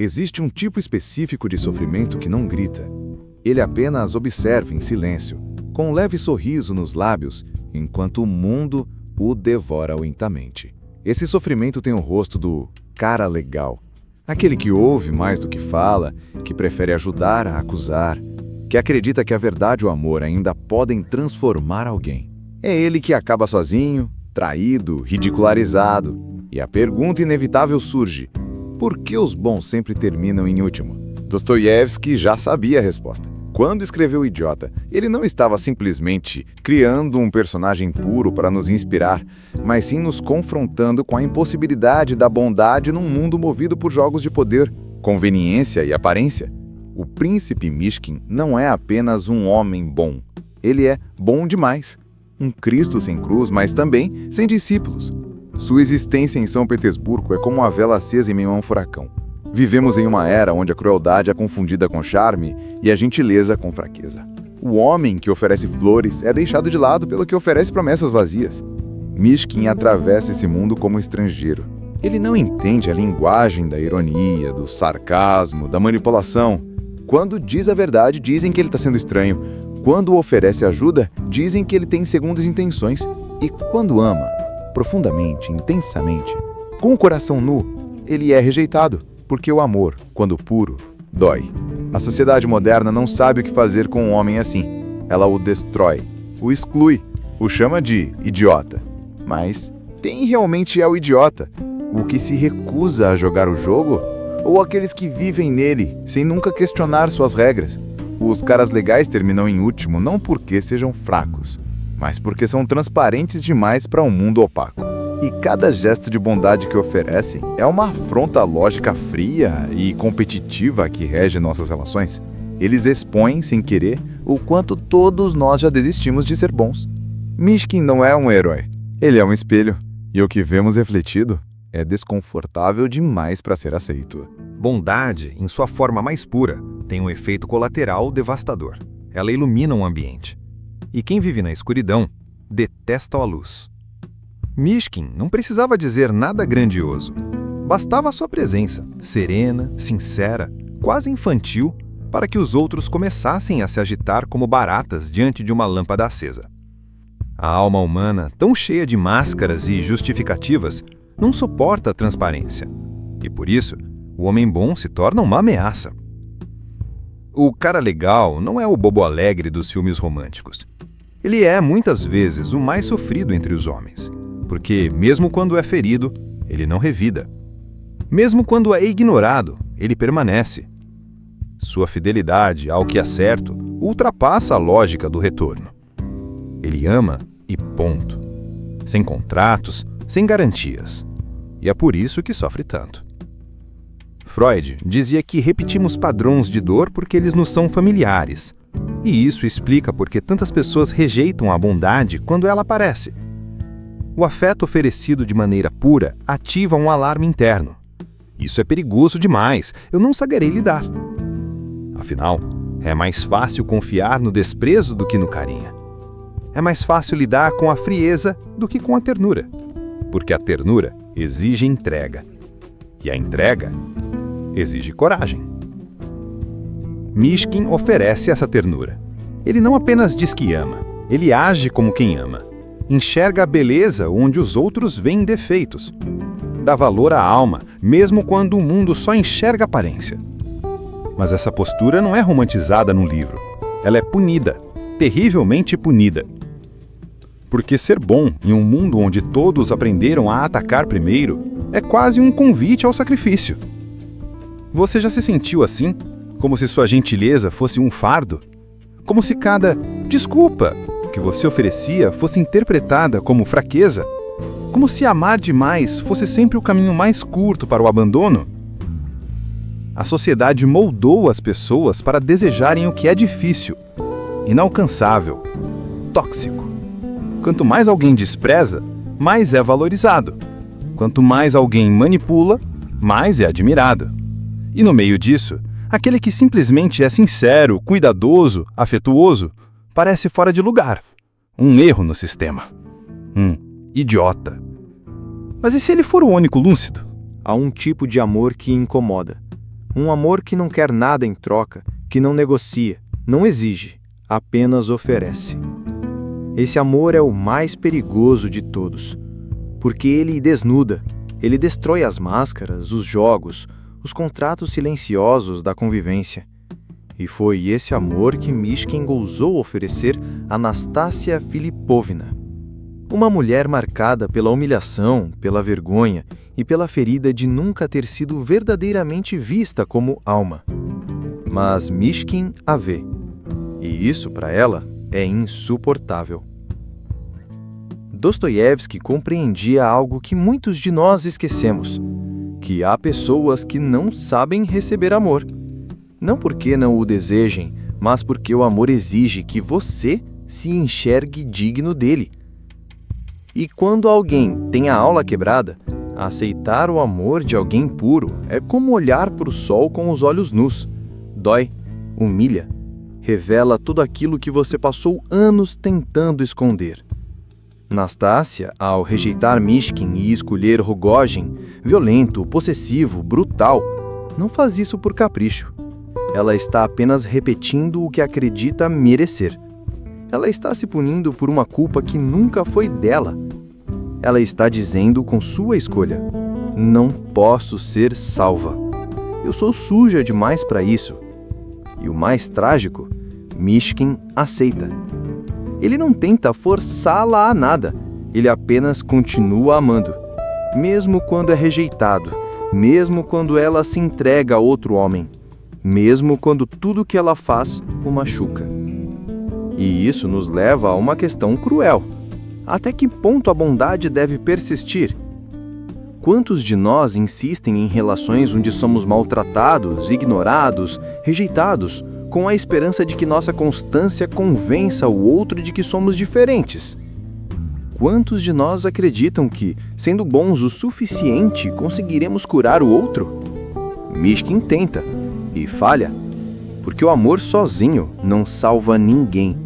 Existe um tipo específico de sofrimento que não grita. Ele apenas observa em silêncio, com um leve sorriso nos lábios, enquanto o mundo o devora lentamente. Esse sofrimento tem o rosto do cara legal. Aquele que ouve mais do que fala, que prefere ajudar a acusar, que acredita que a verdade e o amor ainda podem transformar alguém. É ele que acaba sozinho, traído, ridicularizado. E a pergunta inevitável surge: por que os bons sempre terminam em último? Dostoiévski já sabia a resposta. Quando escreveu O Idiota, ele não estava simplesmente criando um personagem puro para nos inspirar, mas sim nos confrontando com a impossibilidade da bondade num mundo movido por jogos de poder, conveniência e aparência. O príncipe Mishkin não é apenas um homem bom. Ele é bom demais. Um Cristo sem cruz, mas também sem discípulos. Sua existência em São Petersburgo é como uma vela acesa em meio a um furacão. Vivemos em uma era onde a crueldade é confundida com charme e a gentileza com fraqueza. O homem que oferece flores é deixado de lado pelo que oferece promessas vazias. Mishkin atravessa esse mundo como estrangeiro. Ele não entende a linguagem da ironia, do sarcasmo, da manipulação. Quando diz a verdade, dizem que ele está sendo estranho. Quando oferece ajuda, dizem que ele tem segundas intenções. E quando ama, profundamente, intensamente, com o coração nu, ele é rejeitado, porque o amor, quando puro, dói. A sociedade moderna não sabe o que fazer com um homem assim. Ela o destrói, o exclui, o chama de idiota. Mas quem realmente é o idiota? O que se recusa a jogar o jogo? Ou aqueles que vivem nele, sem nunca questionar suas regras? Os caras legais terminam em último não porque sejam fracos, mas porque são transparentes demais para um mundo opaco. E cada gesto de bondade que oferecem é uma afronta à lógica fria e competitiva que rege nossas relações. Eles expõem, sem querer, o quanto todos nós já desistimos de ser bons. Mishkin não é um herói, ele é um espelho, e o que vemos refletido é desconfortável demais para ser aceito. Bondade, em sua forma mais pura, tem um efeito colateral devastador. Ela ilumina um ambiente. E quem vive na escuridão detesta a luz. Mishkin não precisava dizer nada grandioso. Bastava a sua presença, serena, sincera, quase infantil, para que os outros começassem a se agitar como baratas diante de uma lâmpada acesa. A alma humana, tão cheia de máscaras e justificativas, não suporta a transparência. E por isso, o homem bom se torna uma ameaça. O cara legal não é o bobo alegre dos filmes românticos. Ele é, muitas vezes, o mais sofrido entre os homens, porque, mesmo quando é ferido, ele não revida. Mesmo quando é ignorado, ele permanece. Sua fidelidade ao que é certo ultrapassa a lógica do retorno. Ele ama e ponto. Sem contratos, sem garantias. E é por isso que sofre tanto. Freud dizia que repetimos padrões de dor porque eles nos são familiares. E isso explica por que tantas pessoas rejeitam a bondade quando ela aparece. O afeto oferecido de maneira pura ativa um alarme interno. Isso é perigoso demais, eu não saberei lidar. Afinal, é mais fácil confiar no desprezo do que no carinho. É mais fácil lidar com a frieza do que com a ternura, porque a ternura exige entrega, e a entrega exige coragem. Mishkin oferece essa ternura. Ele não apenas diz que ama, ele age como quem ama. Enxerga a beleza onde os outros veem defeitos. Dá valor à alma, mesmo quando o mundo só enxerga aparência. Mas essa postura não é romantizada no livro. Ela é punida, terrivelmente punida. Porque ser bom em um mundo onde todos aprenderam a atacar primeiro é quase um convite ao sacrifício. Você já se sentiu assim? Como se sua gentileza fosse um fardo? Como se cada desculpa que você oferecia fosse interpretada como fraqueza? Como se amar demais fosse sempre o caminho mais curto para o abandono? A sociedade moldou as pessoas para desejarem o que é difícil, inalcançável, tóxico. Quanto mais alguém despreza, mais é valorizado. Quanto mais alguém manipula, mais é admirado. E no meio disso, aquele que simplesmente é sincero, cuidadoso, afetuoso, parece fora de lugar. Um erro no sistema. Idiota. Mas e se ele for o único lúcido? Há um tipo de amor que incomoda. Um amor que não quer nada em troca, que não negocia, não exige, apenas oferece. Esse amor é o mais perigoso de todos, porque ele desnuda, ele destrói as máscaras, os jogos, os contratos silenciosos da convivência. E foi esse amor que Mishkin ousou oferecer a Nastassia Filipovna. Uma mulher marcada pela humilhação, pela vergonha e pela ferida de nunca ter sido verdadeiramente vista como alma. Mas Mishkin a vê, e isso para ela é insuportável. Dostoiévski compreendia algo que muitos de nós esquecemos, que há pessoas que não sabem receber amor. Não porque não o desejem, mas porque o amor exige que você se enxergue digno dele. E quando alguém tem a aula quebrada, aceitar o amor de alguém puro é como olhar para o sol com os olhos nus. Dói, humilha, revela tudo aquilo que você passou anos tentando esconder. Nastassia, ao rejeitar Mishkin e escolher Rogojin, violento, possessivo, brutal, não faz isso por capricho. Ela está apenas repetindo o que acredita merecer. Ela está se punindo por uma culpa que nunca foi dela. Ela está dizendo com sua escolha: não posso ser salva. Eu sou suja demais para isso. E o mais trágico, Mishkin aceita. Ele não tenta forçá-la a nada, ele apenas continua amando, mesmo quando é rejeitado, mesmo quando ela se entrega a outro homem, mesmo quando tudo que ela faz o machuca. E isso nos leva a uma questão cruel. Até que ponto a bondade deve persistir? Quantos de nós insistem em relações onde somos maltratados, ignorados, rejeitados, com a esperança de que nossa constância convença o outro de que somos diferentes? Quantos de nós acreditam que, sendo bons o suficiente, conseguiremos curar o outro? Mishkin tenta, e falha, porque o amor sozinho não salva ninguém.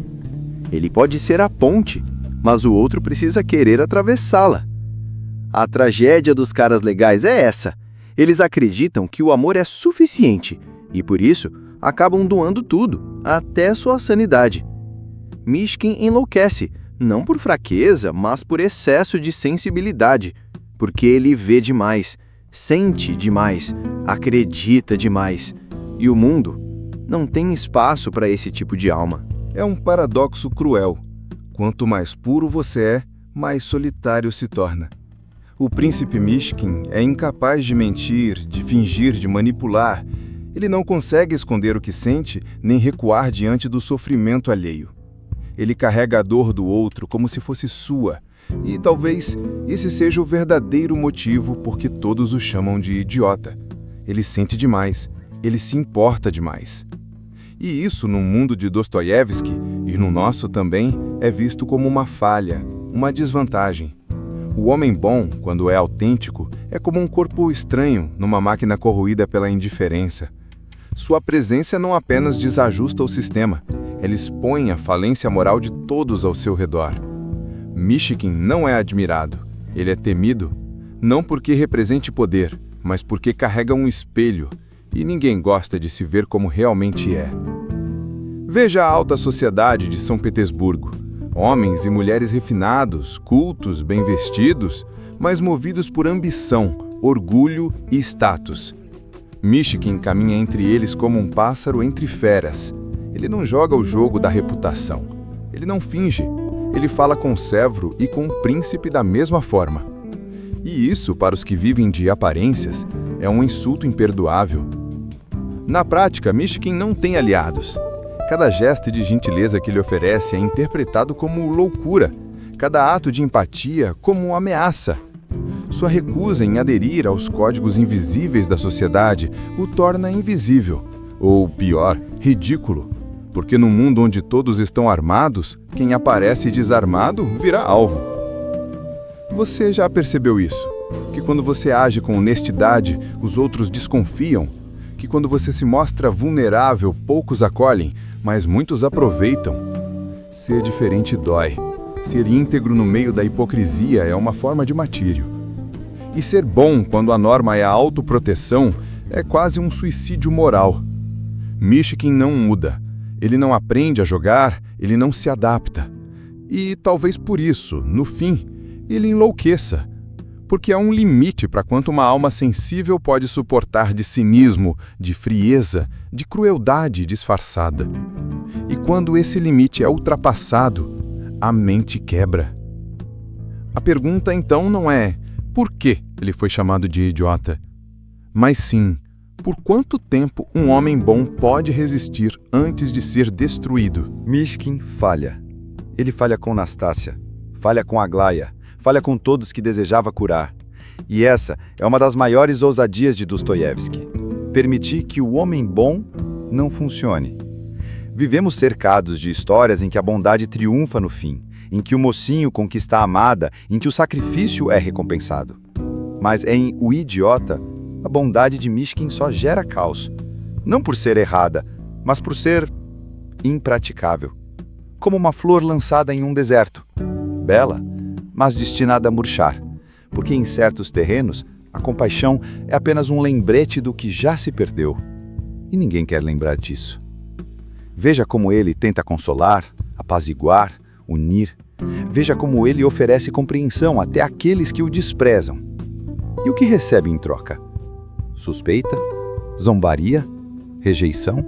Ele pode ser a ponte, mas o outro precisa querer atravessá-la. A tragédia dos caras legais é essa. Eles acreditam que o amor é suficiente, e por isso acabam doando tudo, até sua sanidade. Mishkin enlouquece, não por fraqueza, mas por excesso de sensibilidade, porque ele vê demais, sente demais, acredita demais, e o mundo não tem espaço para esse tipo de alma. É um paradoxo cruel. Quanto mais puro você é, mais solitário se torna. O príncipe Mishkin é incapaz de mentir, de fingir, de manipular. Ele não consegue esconder o que sente, nem recuar diante do sofrimento alheio. Ele carrega a dor do outro como se fosse sua, e talvez esse seja o verdadeiro motivo por que todos o chamam de idiota. Ele sente demais, ele se importa demais. E isso, no mundo de Dostoiévski, e no nosso também, é visto como uma falha, uma desvantagem. O homem bom, quando é autêntico, é como um corpo estranho numa máquina corroída pela indiferença. Sua presença não apenas desajusta o sistema, ela expõe a falência moral de todos ao seu redor. Mishkin não é admirado, ele é temido, não porque represente poder, mas porque carrega um espelho, e ninguém gosta de se ver como realmente é. Veja a alta sociedade de São Petersburgo. Homens e mulheres refinados, cultos, bem vestidos, mas movidos por ambição, orgulho e status. Mishkin caminha entre eles como um pássaro entre feras. Ele não joga o jogo da reputação. Ele não finge. Ele fala com o servo e com o príncipe da mesma forma. E isso, para os que vivem de aparências, é um insulto imperdoável. Na prática, Mishkin não tem aliados. Cada gesto de gentileza que ele oferece é interpretado como loucura, cada ato de empatia como ameaça. Sua recusa em aderir aos códigos invisíveis da sociedade o torna invisível, ou pior, ridículo. porque no mundo onde todos estão armados, quem aparece desarmado vira alvo. Você já percebeu isso? Que quando você age com honestidade, os outros desconfiam? Que quando você se mostra vulnerável, poucos acolhem, mas muitos aproveitam? Ser diferente dói. Ser íntegro no meio da hipocrisia é uma forma de martírio. E ser bom quando a norma é a autoproteção é quase um suicídio moral. Mishkin não muda. Ele não aprende a jogar, ele não se adapta. E talvez por isso, no fim, ele enlouqueça. Porque há um limite para quanto uma alma sensível pode suportar de cinismo, de frieza, de crueldade disfarçada. E quando esse limite é ultrapassado, a mente quebra. A pergunta então não é por que ele foi chamado de idiota, mas sim, por quanto tempo um homem bom pode resistir antes de ser destruído? Mishkin falha. Ele falha com Nastácia, falha com Aglaia, falha com todos que desejava curar. E essa é uma das maiores ousadias de Dostoiévski. Permitir que o homem bom não funcione. Vivemos cercados de histórias em que a bondade triunfa no fim, em que o mocinho conquista a amada, em que o sacrifício é recompensado. Mas em O Idiota, a bondade de Mishkin só gera caos. Não por ser errada, mas por ser impraticável. Como uma flor lançada em um deserto. Bela, mas destinada a murchar. Porque em certos terrenos, a compaixão é apenas um lembrete do que já se perdeu. E ninguém quer lembrar disso. Veja como ele tenta consolar, apaziguar, unir. Veja como ele oferece compreensão até àqueles que o desprezam. E o que recebe em troca? Suspeita? Zombaria? Rejeição?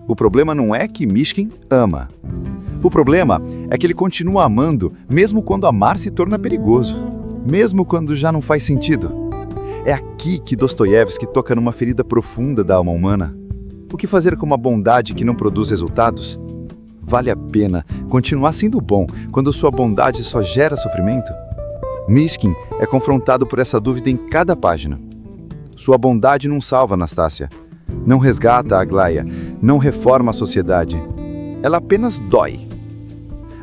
O problema não é que Mishkin ama. O problema é que ele continua amando mesmo quando amar se torna perigoso. Mesmo quando já não faz sentido. É aqui que Dostoiévski toca numa ferida profunda da alma humana. O que fazer com uma bondade que não produz resultados? Vale a pena continuar sendo bom quando sua bondade só gera sofrimento? Mishkin é confrontado por essa dúvida em cada página. Sua bondade não salva Nastácia, não resgata a Aglaia, não reforma a sociedade. Ela apenas dói.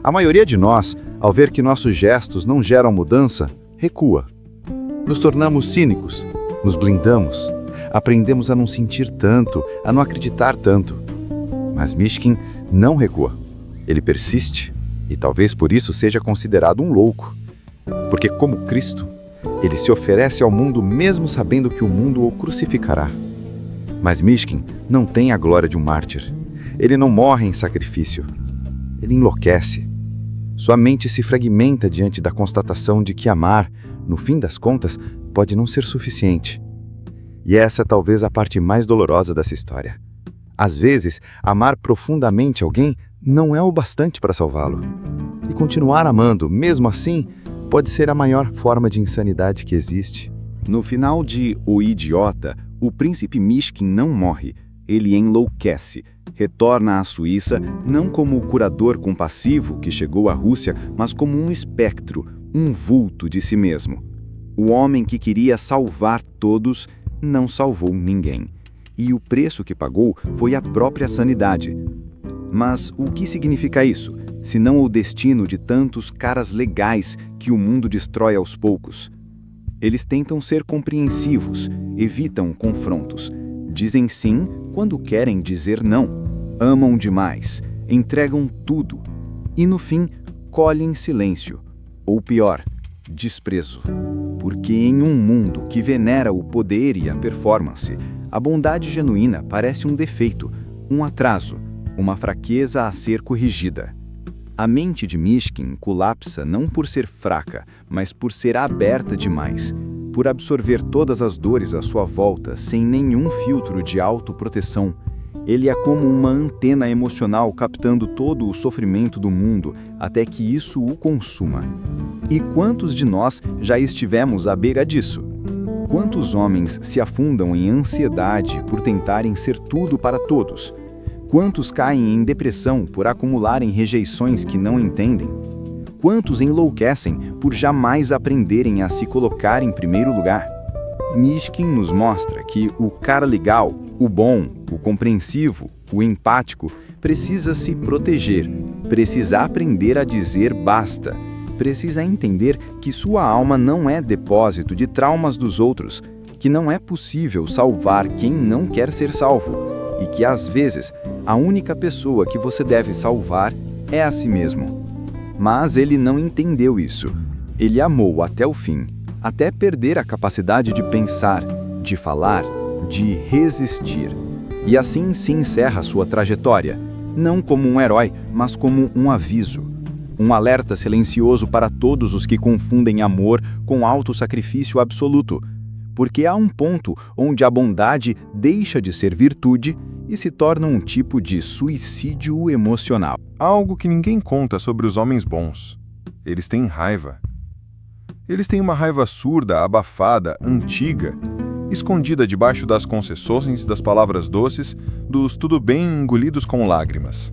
A maioria de nós, ao ver que nossos gestos não geram mudança, recua. Nos tornamos cínicos, nos blindamos, aprendemos a não sentir tanto, a não acreditar tanto. Mas Mishkin não recua. Ele persiste, e talvez por isso seja considerado um louco. Porque, como Cristo, ele se oferece ao mundo mesmo sabendo que o mundo o crucificará. Mas Mishkin não tem a glória de um mártir. Ele não morre em sacrifício. Ele enlouquece. Sua mente se fragmenta diante da constatação de que amar, no fim das contas, pode não ser suficiente. E essa é talvez a parte mais dolorosa dessa história. Às vezes, amar profundamente alguém não é o bastante para salvá-lo. E continuar amando, mesmo assim, pode ser a maior forma de insanidade que existe. No final de O Idiota, o príncipe Mishkin não morre, ele enlouquece. Retorna à Suíça não como o curador compassivo que chegou à Rússia, mas como um espectro, um vulto de si mesmo. O homem que queria salvar todos não salvou ninguém. E o preço que pagou foi a própria sanidade. Mas o que significa isso, se não o destino de tantos caras legais que o mundo destrói aos poucos? Eles tentam ser compreensivos, evitam confrontos, dizem sim quando querem dizer não, amam demais, entregam tudo e, no fim, colhem silêncio, ou pior, desprezo. Porque em um mundo que venera o poder e a performance, a bondade genuína parece um defeito, um atraso, uma fraqueza a ser corrigida. A mente de Mishkin colapsa não por ser fraca, mas por ser aberta demais, por absorver todas as dores à sua volta sem nenhum filtro de autoproteção. Ele é como uma antena emocional captando todo o sofrimento do mundo até que isso o consuma. E quantos de nós já estivemos à beira disso? Quantos homens se afundam em ansiedade por tentarem ser tudo para todos? Quantos caem em depressão por acumularem rejeições que não entendem? Quantos enlouquecem por jamais aprenderem a se colocar em primeiro lugar? Mishkin nos mostra que o cara legal, O bom, o compreensivo, o empático precisa se proteger, precisa aprender a dizer basta, precisa entender que sua alma não é depósito de traumas dos outros, que não é possível salvar quem não quer ser salvo e que, às vezes, a única pessoa que você deve salvar é a si mesmo. Mas ele não entendeu isso. Ele amou até o fim, até perder a capacidade de pensar, de falar, de resistir. E assim se encerra sua trajetória, não como um herói, mas como um aviso. Um alerta silencioso para todos os que confundem amor com autossacrifício absoluto. Porque há um ponto onde a bondade deixa de ser virtude e se torna um tipo de suicídio emocional. Há algo que ninguém conta sobre os homens bons. Eles têm raiva. Eles têm uma raiva surda, abafada, antiga, escondida debaixo das concessões, das palavras doces, dos tudo bem engolidos com lágrimas.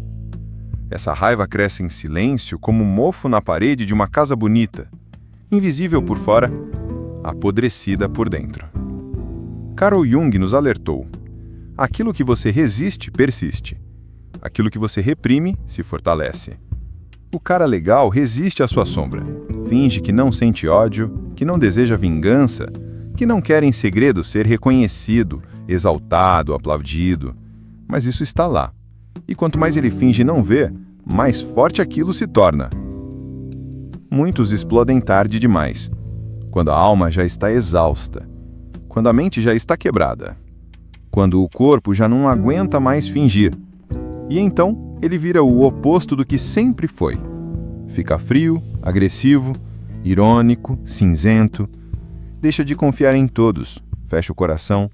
Essa raiva cresce em silêncio como um mofo na parede de uma casa bonita, invisível por fora, apodrecida por dentro. Carl Jung nos alertou: aquilo que você resiste, persiste. Aquilo que você reprime, se fortalece. O cara legal resiste à sua sombra. Finge que não sente ódio, que não deseja vingança, que não quer em segredo ser reconhecido, exaltado, aplaudido. Mas isso está lá. E quanto mais ele finge não ver, mais forte aquilo se torna. Muitos explodem tarde demais, quando a alma já está exausta, quando a mente já está quebrada, quando o corpo já não aguenta mais fingir. E então ele vira o oposto do que sempre foi. Fica frio, agressivo, irônico, cinzento, deixa de confiar em todos, fecha o coração,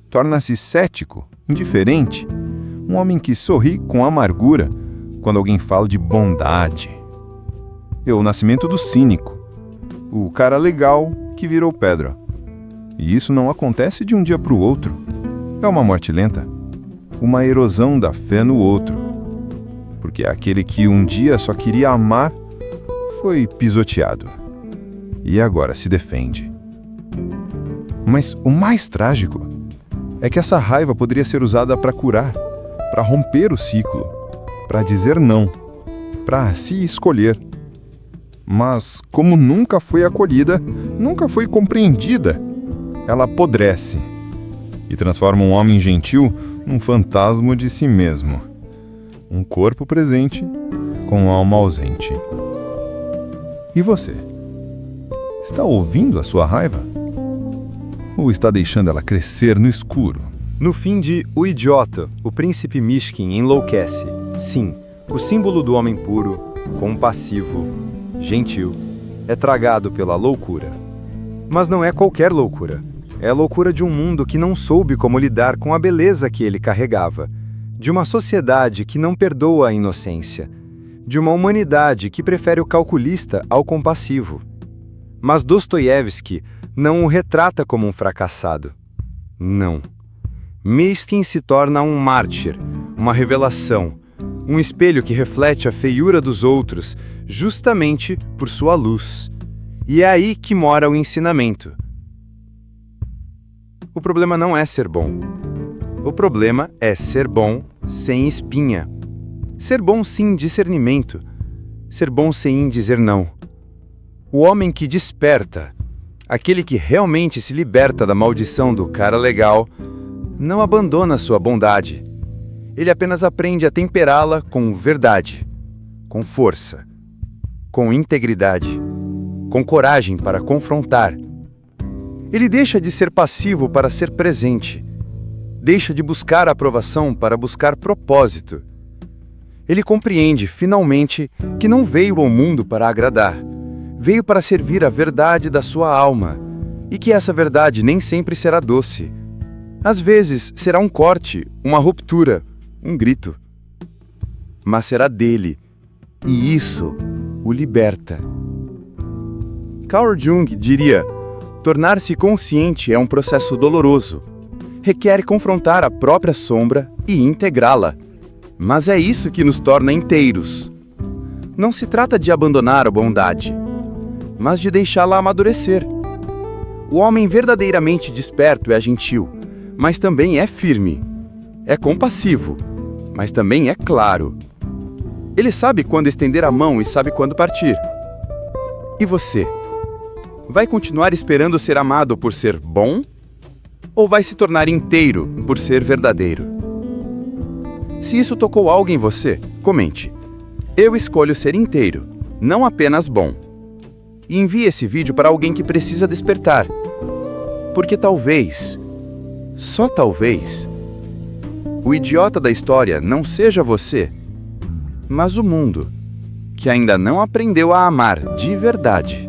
torna-se cético, indiferente, um homem que sorri com amargura quando alguém fala de bondade. É o nascimento do cínico, o cara legal que virou pedra. E isso não acontece de um dia para o outro. É uma morte lenta, uma erosão da fé no outro. Porque aquele que um dia só queria amar foi pisoteado. E agora se defende. Mas o mais trágico é que essa raiva poderia ser usada para curar, para romper o ciclo, para dizer não, para se escolher. Mas, como nunca foi acolhida, nunca foi compreendida, ela apodrece e transforma um homem gentil num fantasma de si mesmo. Um corpo presente com alma ausente. E você? Está ouvindo a sua raiva? Ou está deixando ela crescer no escuro? No fim de O Idiota, o príncipe Mishkin enlouquece. Sim, o símbolo do homem puro, compassivo, gentil, é tragado pela loucura. Mas não é qualquer loucura. É a loucura de um mundo que não soube como lidar com a beleza que ele carregava, de uma sociedade que não perdoa a inocência, de uma humanidade que prefere o calculista ao compassivo. Mas Dostoiévski não o retrata como um fracassado. Não. Mishkin se torna um mártir, uma revelação, um espelho que reflete a feiura dos outros, justamente por sua luz. E é aí que mora o ensinamento. O problema não é ser bom. O problema é ser bom sem espinha. Ser bom sem discernimento. Ser bom sem dizer não. O homem que desperta, aquele que realmente se liberta da maldição do cara legal, não abandona sua bondade. Ele apenas aprende a temperá-la com verdade, com força, com integridade, com coragem para confrontar. Ele deixa de ser passivo para ser presente. Deixa de buscar aprovação para buscar propósito. Ele compreende, finalmente, que não veio ao mundo para agradar. Veio para servir a verdade da sua alma, e que essa verdade nem sempre será doce. Às vezes será um corte, uma ruptura, um grito. Mas será dele, e isso o liberta. Carl Jung diria: tornar-se consciente é um processo doloroso. Requer confrontar a própria sombra e integrá-la. Mas é isso que nos torna inteiros. Não se trata de abandonar a bondade, mas de deixá-la amadurecer. O homem verdadeiramente desperto é gentil, mas também é firme. É compassivo, mas também é claro. Ele sabe quando estender a mão e sabe quando partir. E você? Vai continuar esperando ser amado por ser bom? Ou vai se tornar inteiro por ser verdadeiro? Se isso tocou algo em você, comente. Eu escolho ser inteiro, não apenas bom. E envie esse vídeo para alguém que precisa despertar. Porque talvez, só talvez, o idiota da história não seja você, mas o mundo, que ainda não aprendeu a amar de verdade.